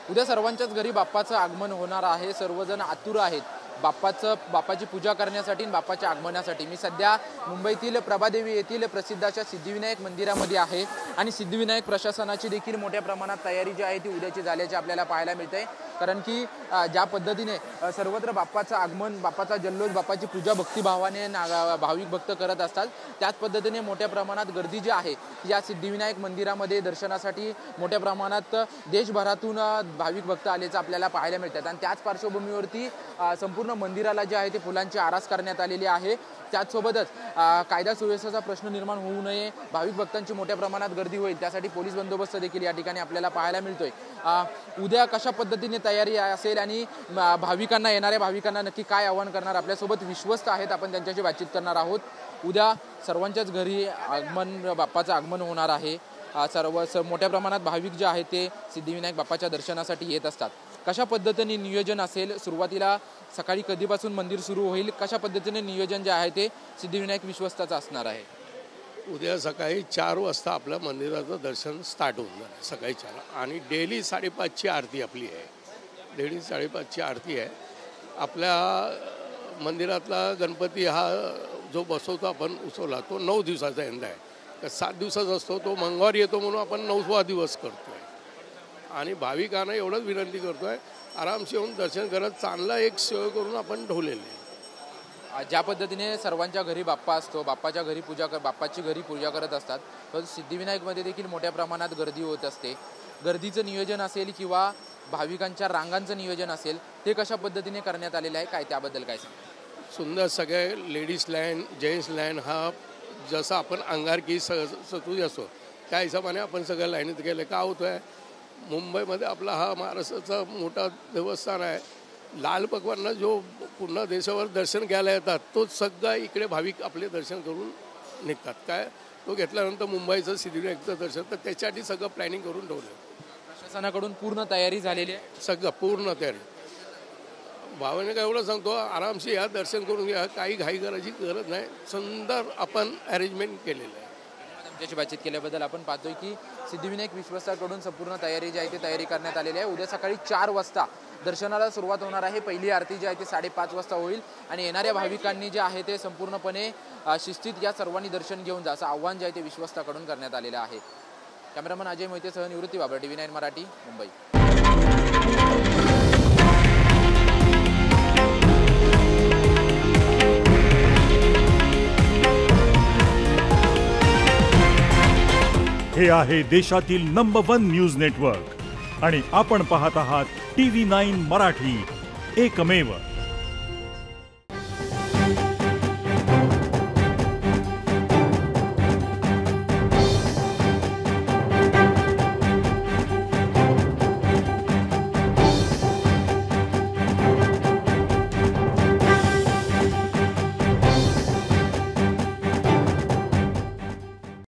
उद्या सर्वांच्याच घरी बाप्पाचं आगमन होणार आहे। सर्वजण आतुर आहेत बाप्पाची पूजा करण्यासाठी आणि बाप्पाच्या आगमनासाठी। मी सध्या मुंबईतील प्रभादेवी येथील प्रसिद्ध अशा सिद्धिविनायक मंदिरामध्ये आहे आणि सिद्धिविनायक प्रशासनाची देखील मोठ्या प्रमाणात तयारी जी आहे ती उद्याची झाल्याची आपल्याला पाहायला मिळते। कारण की ज्या पद्धतीने सर्वत्र बाप्पाचं आगमन, बाप्पाचा जल्लोष, बाप्पाची पूजा भक्तिभावाने भाविक भक्त करत असतात, त्याच पद्धतीने मोठ्या प्रमाणात गर्दी जी आहे या सिद्धिविनायक मंदिरामध्ये दर्शनासाठी मोठ्या प्रमाणात देशभरातून भाविक भक्त आल्याचं आपल्याला पाहायला मिळतात। आणि त्याच पार्श्वभूमीवरती संपूर्ण मंदिराला जे आहे ते फुलांची आरास करण्यात आलेली आहे। त्याचसोबतच कायदा सुव्यवस्थेचा प्रश्न निर्माण होऊ नये, भाविक भक्तांची मोठ्या प्रमाणात गर्दी होईल त्यासाठी पोलीस बंदोबस्त देखील या ठिकाणी आपल्याला पाहायला मिळतोय। उद्या कशा पद्धतीने तयारी असेल आणि येणाऱ्या भाविकांना नक्की काय आवाहन करणार, आपल्यासोबत विश्वस्त आहेत, आपण त्यांच्याशी बातचीत करणार आहोत। उद्या सर्वांच्याच घरी बाप्पाचं आगमन होणार आहे। मोठ्या प्रमाणात भाविक जे आहेत ते सिद्धिविनायक बाप्पाच्या दर्शनासाठी येत असतात। कशा पद्धतीने नियोजन असेल, सुरुवातीला सकाळी कधीपासून मंदिर सुरू होईल, कशा पद्धतीने नियोजन जे आहे ते सिद्धिविनायक विश्वस्ताचं असणार आहे? उद्या सकाळी 4 वाजता आपल्या मंदिराचं दर्शन स्टार्ट होऊन जाणार, सकाळी 4 आणि डेली 5:30ची आरती आपली आहे। डेली 5:30ची आरती आहे। आपल्या मंदिरातला गणपती हा जो बसवतो आपण उसवला तो 9 दिवसाचा यंदा आहे। तर 7 दिवसाचा असतो, तो मंगळवारी येतो म्हणून आपण 9वा दिवस करतो आहे। आणि भाविकांना एवढंच विनंती करतो आहे, आरामशी येऊन दर्शन करत चांगला एक सोय करून आपण ठेवलेले आहे। ज्या पद्धतीने सर्वांच्या घरी बाप्पा असतो, बाप्पाच्या घरी बाप्पाची घरी पूजा करत असतात, पण सिद्धिविनायकमध्ये देखील मोठ्या प्रमाणात गर्दी होत असते। गर्दीचं नियोजन असेल किंवा भाविकांच्या रांगांचं नियोजन असेल, ते कशा पद्धतीने करण्यात आलेलं आहे, काय त्याबद्दल काय सांगा? सुंदर सगळे लेडीज लाईन, जेंट्स लाईन, हा जसं आपण अंगारकी सतुज असतो त्या हिशोबाने आपण सगळ्या लाईनीत गेले। का होतं आहे, मुंबईमध्ये आपला हा महाराष्ट्राचा मोठा देवस्थान आहे। लाल पकवानला जो पूर्ण देशावर दर्शन घ्यायला येतात, तो सगळा इकडे भाविक आपले दर्शन करून निघतात। काय तो घेतल्यानंतर मुंबईचं सिद्धिविनायकचं दर्शन, तर त्याच्यासाठी सगळं प्लॅनिंग करून ठेवलं। प्रशासनाकडून पूर्ण तयारी झालेली आहे, सगळं पूर्ण तयारी। भावाने काय एवढं सांगतो, आरामशी या दर्शन करून घ्या, काही घाई करायची गरज नाही, सुंदर आपण अरेंजमेंट केलेलं आहे। आमच्याशी बातचीत केल्याबद्दल आपण पाहतोय की सिद्धिविनायक विश्वस्ताकडून संपूर्ण तयारी जी आहे ती तयारी करण्यात आलेली आहे। उद्या सकाळी 4 वाजता दर्शनाला सुरुवात होणार आहे। पहिली आरती जी आहे ती 5:30 वाजता होईल आणि येणाऱ्या भाविकांनी जे आहे ते संपूर्णपणे शिस्तीत या सर्वांनी दर्शन घेऊन जा असं आव्हान जे आहे ते विश्वस्ताकडून करण्यात आलेलं आहे। कॅमेरामन अजय मोहितेसह निवृत्ती बाबर, TV9 मराठी, मुंबई। हे आहे देशातील नंबर 1 न्यूज नेटवर्क आणि आपण पाहत आहात TV9 मराठी, एकमेव।